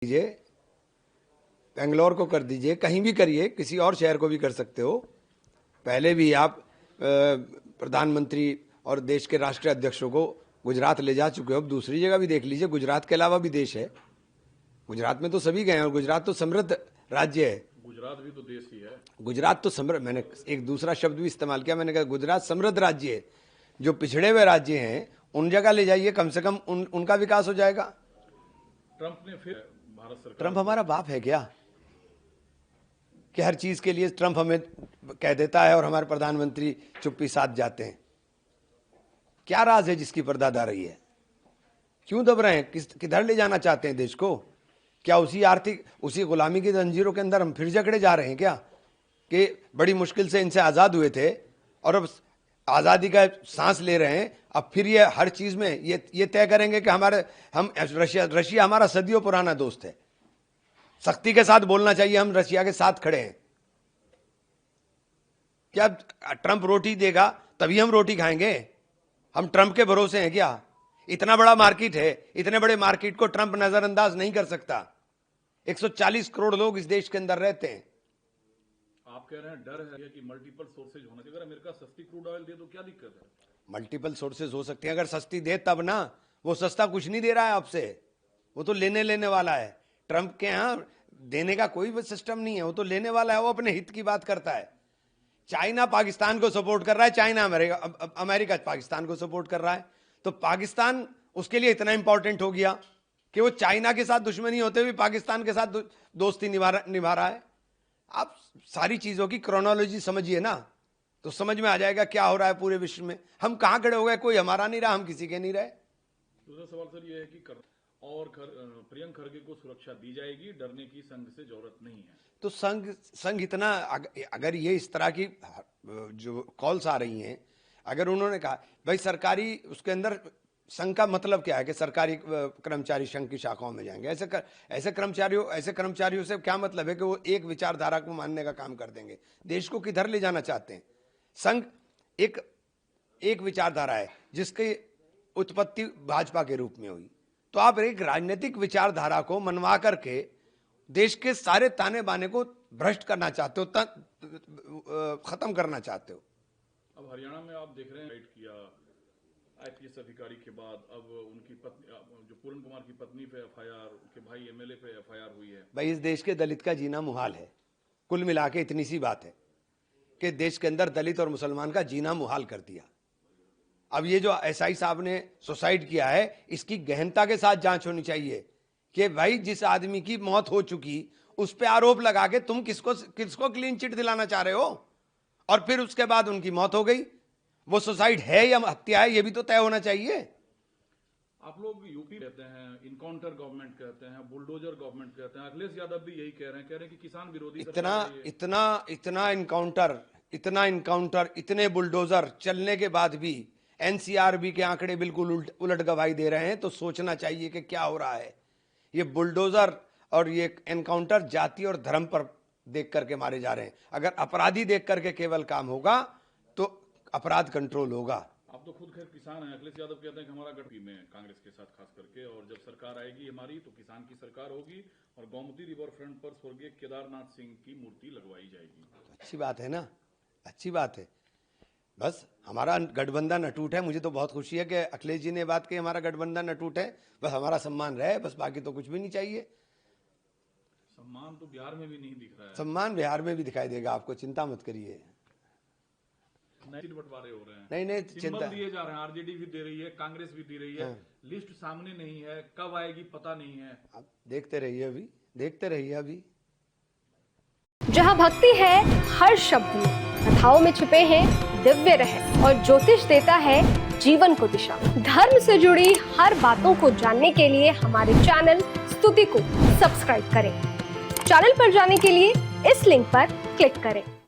दीजिए, बेंगलोर को कर दीजिए, कहीं भी करिए, किसी और शहर को भी कर सकते हो। पहले भी आप प्रधानमंत्री और देश के राष्ट्रीय अध्यक्षों को गुजरात ले जा चुके हो, अब दूसरी जगह भी देख लीजिए। गुजरात के अलावा भी देश है, गुजरात में तो सभी गए हैं और गुजरात तो समृद्ध राज्य है। गुजरात भी तो देश ही है। गुजरात तो समृद्ध, मैंने एक दूसरा शब्द भी इस्तेमाल किया, मैंने कहा गुजरात समृद्ध राज्य है। जो पिछड़े हुए राज्य हैं उन जगह ले जाइए, कम से कम उनका विकास हो जाएगा। ट्रंप ने फिर भारत सरकार, ट्रंप हमारा बाप है क्या कि हर चीज के लिए ट्रंप हमें कह देता है और हमारे प्रधानमंत्री चुप्पी साध जाते हैं? क्या राज है जिसकी पर्दादारी है? क्यों दब रहे हैं? किधर ले जाना चाहते हैं देश को? क्या उसी गुलामी की जंजीरों के अंदर हम फिर जकड़े जा रहे हैं क्या? कि बड़ी मुश्किल से इनसे आजाद हुए थे और अब आजादी का सांस ले रहे हैं, अब फिर ये हर चीज में ये तय करेंगे कि रशिया हमारा सदियों पुराना दोस्त है, सख्ती के साथ बोलना चाहिए, हम रशिया के साथ खड़े हैं। क्या ट्रंप रोटी देगा तभी हम रोटी खाएंगे? हम ट्रंप के भरोसे हैं क्या? इतना बड़ा मार्केट है, इतने बड़े मार्केट को ट्रंप नजरअंदाज नहीं कर सकता। 140 करोड़ लोग इस देश के अंदर रहते हैं। आप कह रहे हैं डर है कि मल्टीपल सोर्सेज होना चाहिए। अगर अमेरिका सस्ती क्रूड ऑयल दे तो क्या दिक्कत है? मल्टीपल सोर्सेज हो सकते हैं, अगर सस्ती दे तब ना। वो सस्ता कुछ नहीं दे रहा है आपसे, वो तो लेने वाला है। ट्रंप के यहाँ देने का कोई सिस्टम नहीं है, वो तो लेने वाला है, वो अपने हित की बात करता है। चाइना पाकिस्तान को सपोर्ट कर रहा है, चाइना अमेरिका पाकिस्तान को सपोर्ट कर रहा है, तो पाकिस्तान उसके लिए इतना इंपॉर्टेंट हो गया कि वो चाइना के साथ दुश्मनी होते हुए पाकिस्तान के साथ दोस्ती निभा रहा है। आप सारी चीजों की क्रोनोलॉजी समझिए ना, तो समझ में आ जाएगा क्या हो रहा है पूरे विश्व में। हम कहां खड़े हो गए? कोई हमारा नहीं रहा, हम किसी के नहीं रहे। दूसरा सवाल सर ये है कि प्रियंक खरगे को सुरक्षा दी जाएगी, डरने की संघ से जरूरत नहीं है। तो संघ इतना, अगर ये इस तरह की जो कॉल्स आ रही हैं, अगर उन्होंने कहा भाई सरकारी, उसके अंदर संघ का मतलब क्या है कि सरकारी कर्मचारी संघ की शाखाओं में जाएंगे? ऐसे कर्मचारियों से क्या मतलब है कि वो एक विचारधारा को मानने का काम कर देंगे? देश को किधर ले जाना चाहते हैं? संघ एक विचारधारा है जिसकी उत्पत्ति भाजपा के रूप में हुई, तो आप एक राजनीतिक विचारधारा को मनवा करके देश के सारे ताने बाने को भ्रष्ट करना चाहते हो, खत्म करना चाहते हो। अब हरियाणा में आप देख रहे हैं, राइट किया आईपीएस अधिकारी के बाद, अब उनकी पत्नी, जो पूरन कुमार की पत्नी पे एफआईआर, उनके भाई एमएलए पे एफआईआर हुई है। भाई इस देश के दलित का जीना मुहाल है। कुल मिला के इतनी सी बात है कि देश के अंदर दलित और मुसलमान का जीना मुहाल कर दिया। अब ये जो एसआई साहब ने सुसाइड किया है, इसकी गहनता के साथ जांच होनी चाहिए कि भाई जिस आदमी की मौत हो चुकी उस पे आरोप लगा के तुम किसको क्लीन चिट दिलाना चाह रहे हो? और फिर उसके बाद उनकी मौत हो गई, वो सुसाइड है या हत्या है ये भी तो तय होना चाहिए। आप लोग यूपी कहते हैं, इनकाउंटर गवर्नमेंट कहते हैं, बुलडोजर गवर्नमेंट कहते हैं, अखिलेश यादव भी यही कह रहे हैं कि किसान विरोधी इतना इनकाउंटर, इतने बुलडोजर चलने के बाद भी एनसीआरबी के आंकड़े बिल्कुल उलट गवाही दे रहे हैं। तो सोचना चाहिए कि क्या हो रहा है। ये बुलडोजर और ये एनकाउंटर जाति और धर्म पर देख करके मारे जा रहे हैं। अगर अपराधी देख करके केवल काम होगा तो अपराध कंट्रोल होगा। आप तो खुद खैर किसान हैं। अखिलेश यादव कहते हैं कि हमारा गठबंधन में कांग्रेस के साथ खास करके, और जब सरकार आएगी हमारी तो किसान की सरकार होगी और गोमती रिवर फ्रंट पर स्वर्गीय केदारनाथ सिंह की मूर्ति लगवाई जाएगी। अच्छी बात है ना, अच्छी बात है। बस हमारा गठबंधन अटूट है। मुझे तो बहुत खुशी है कि अखिलेश जी ने बात की, हमारा गठबंधन अटूट है, बस हमारा सम्मान रहे, बस बाकी तो कुछ भी नहीं चाहिए। सम्मान तो बिहार में भी नहीं दिख रहा है। सम्मान बिहार में भी दिखाई देगा, आपको चिंता मत करिए। बंटवारे हो रहे हैं, नहीं चिंता दिए जा रहे हैं, आरजेडी भी दे रही है, कांग्रेस भी दे रही है। लिस्ट सामने नहीं है, कब आएगी पता नहीं है। आप देखते रहिए अभी। जहाँ भक्ति है हर शब्द में, कथाओं में छुपे हैं दिव्य रहस्य और ज्योतिष देता है जीवन को दिशा। धर्म से जुड़ी हर बातों को जानने के लिए हमारे चैनल स्तुति को सब्सक्राइब करें। चैनल पर जाने के लिए इस लिंक पर क्लिक करें।